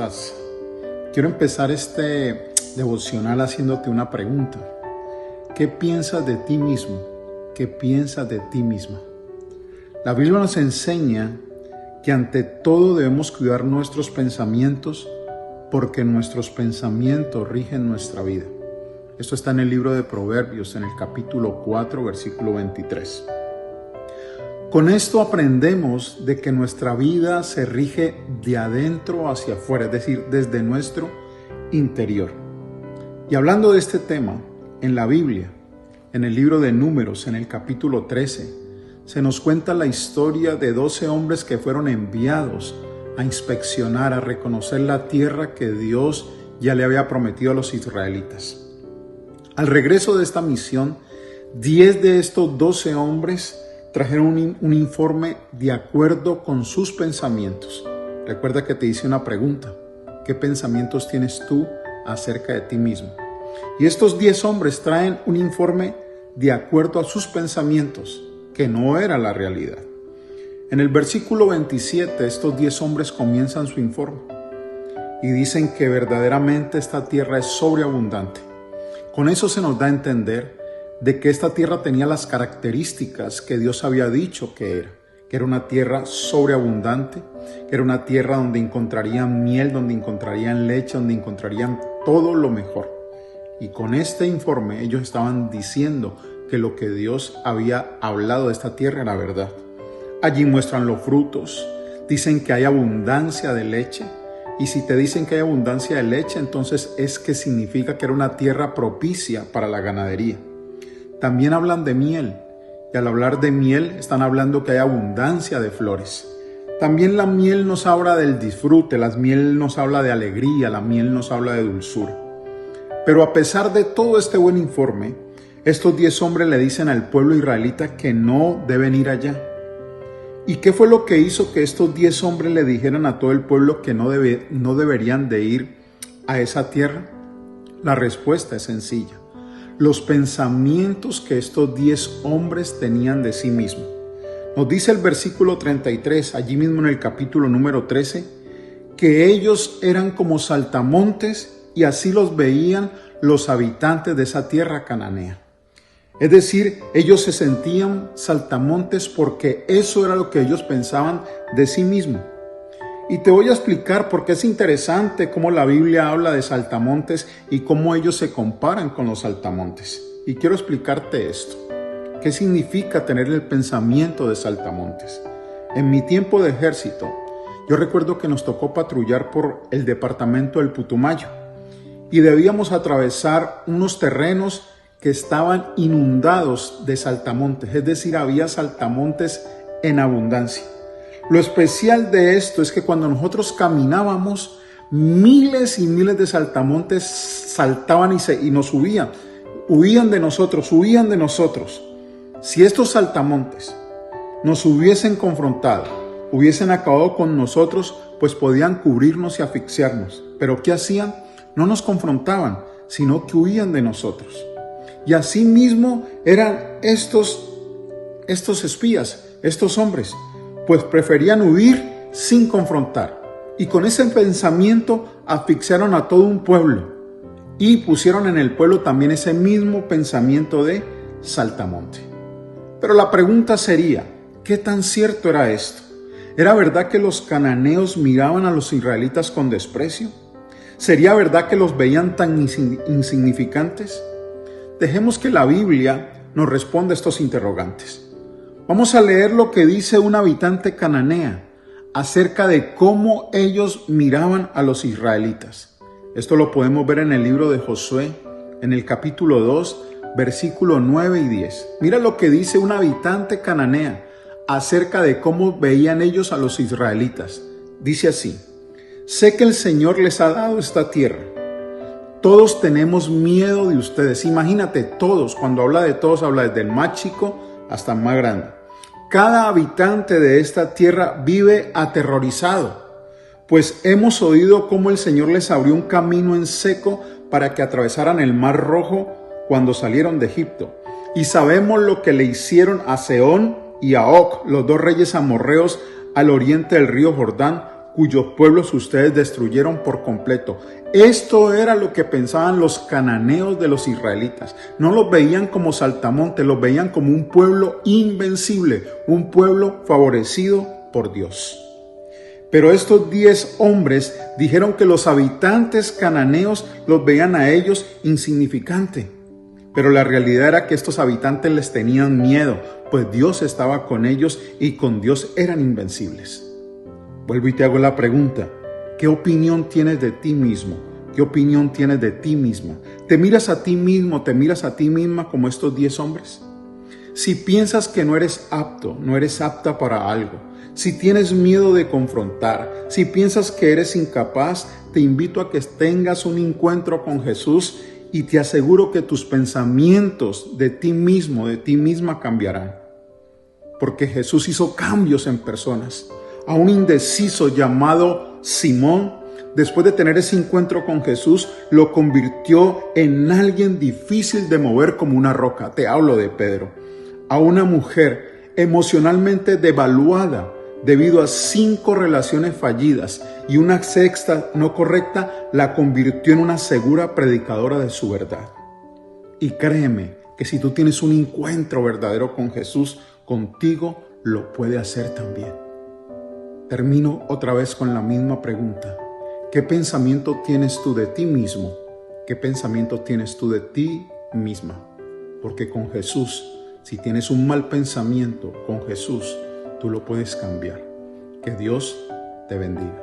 estás? Quiero empezar este devocional haciéndote una pregunta. ¿Qué piensas de ti mismo? ¿Qué piensas de ti misma? La Biblia nos enseña que ante todo debemos cuidar nuestros pensamientos porque nuestros pensamientos rigen nuestra vida. Esto está en el libro de Proverbios, en el capítulo 4, versículo 23. Con esto aprendemos de que nuestra vida se rige de adentro hacia afuera, es decir, desde nuestro interior. Y hablando de este tema, en la Biblia, en el libro de Números, en el capítulo 13, se nos cuenta la historia de 12 hombres que fueron enviados a inspeccionar, a reconocer la tierra que Dios ya le había prometido a los israelitas. Al regreso de esta misión, 10 de estos 12 hombres trajeron un informe de acuerdo con sus pensamientos. Recuerda que te hice una pregunta. ¿Qué pensamientos tienes tú acerca de ti mismo? Y estos 10 hombres traen un informe de acuerdo a sus pensamientos, que no era la realidad. En el versículo 27, estos 10 hombres comienzan su informe y dicen que verdaderamente esta tierra es sobreabundante. Con eso se nos da a entender de que esta tierra tenía las características que Dios había dicho que era una tierra sobreabundante, que era una tierra donde encontrarían miel, donde encontrarían leche, donde encontrarían todo lo mejor. Y con este informe ellos estaban diciendo que lo que Dios había hablado de esta tierra era verdad. Allí muestran los frutos, dicen que hay abundancia de leche, y si te dicen que hay abundancia de leche, entonces es que significa que era una tierra propicia para la ganadería. También hablan de miel, y al hablar de miel están hablando que hay abundancia de flores. También la miel nos habla del disfrute, la miel nos habla de alegría, la miel nos habla de dulzura. Pero a pesar de todo este buen informe, estos 10 hombres le dicen al pueblo israelita que no deben ir allá. ¿Y qué fue lo que hizo que estos 10 hombres le dijeran a todo el pueblo que no deberían de ir a esa tierra? La respuesta es sencilla. Los pensamientos que estos 10 hombres tenían de sí mismos. Nos dice el versículo 33, allí mismo en el capítulo número 13, que ellos eran como saltamontes y así los veían los habitantes de esa tierra cananea. Es decir, ellos se sentían saltamontes porque eso era lo que ellos pensaban de sí mismos. Y te voy a explicar por qué es interesante cómo la Biblia habla de saltamontes y cómo ellos se comparan con los saltamontes. Y quiero explicarte esto. ¿Qué significa tener el pensamiento de saltamontes? En mi tiempo de ejército, yo recuerdo que nos tocó patrullar por el departamento del Putumayo y debíamos atravesar unos terrenos que estaban inundados de saltamontes, es decir, había saltamontes en abundancia. Lo especial de esto es que cuando nosotros caminábamos, miles y miles de saltamontes saltaban y nos huían de nosotros. Si estos saltamontes nos hubiesen confrontado, hubiesen acabado con nosotros, pues podían cubrirnos y asfixiarnos. Pero ¿qué hacían? No nos confrontaban, sino que huían de nosotros. Y así mismo eran estos espías, estos hombres, pues preferían huir sin confrontar. Y con ese pensamiento asfixiaron a todo un pueblo y pusieron en el pueblo también ese mismo pensamiento de saltamonte. Pero la pregunta sería, ¿qué tan cierto era esto? ¿Era verdad que los cananeos miraban a los israelitas con desprecio? ¿Sería verdad que los veían tan insignificantes? Dejemos que la Biblia nos responda a estos interrogantes. Vamos a leer lo que dice un habitante cananea acerca de cómo ellos miraban a los israelitas. Esto lo podemos ver en el libro de Josué, en el capítulo 2, versículo 9 y 10. Mira lo que dice un habitante cananea acerca de cómo veían ellos a los israelitas. Dice así: sé que el Señor les ha dado esta tierra. Todos tenemos miedo de ustedes. Imagínate, todos, cuando habla de todos, habla desde el más chico hasta el más grande. Cada habitante de esta tierra vive aterrorizado, pues hemos oído cómo el Señor les abrió un camino en seco para que atravesaran el Mar Rojo cuando salieron de Egipto. Y sabemos lo que le hicieron a Sehón y a Og, los 2 reyes amorreos, al oriente del río Jordán, cuyos pueblos ustedes destruyeron por completo. Esto era lo que pensaban los cananeos de los israelitas. No los veían como saltamontes, los veían como un pueblo invencible, un pueblo favorecido por Dios. Pero estos 10 hombres dijeron que los habitantes cananeos los veían a ellos insignificantes. Pero la realidad era que estos habitantes les tenían miedo, pues Dios estaba con ellos y con Dios eran invencibles. Vuelvo y te hago la pregunta, ¿qué opinión tienes de ti mismo? ¿Qué opinión tienes de ti misma? ¿Te miras a ti mismo, te miras a ti misma como estos 10 hombres? Si piensas que no eres apto, no eres apta para algo, si tienes miedo de confrontar, si piensas que eres incapaz, te invito a que tengas un encuentro con Jesús y te aseguro que tus pensamientos de ti mismo, de ti misma cambiarán. Porque Jesús hizo cambios en personas. A un indeciso llamado Simón, después de tener ese encuentro con Jesús, lo convirtió en alguien difícil de mover como una roca. Te hablo de Pedro. A una mujer emocionalmente devaluada debido a 5 relaciones fallidas y una sexta no correcta, la convirtió en una segura predicadora de su verdad. Y créeme que si tú tienes un encuentro verdadero con Jesús, contigo lo puede hacer también. Termino otra vez con la misma pregunta. ¿Qué pensamiento tienes tú de ti mismo? ¿Qué pensamiento tienes tú de ti misma? Porque con Jesús, si tienes un mal pensamiento, con Jesús, tú lo puedes cambiar. Que Dios te bendiga.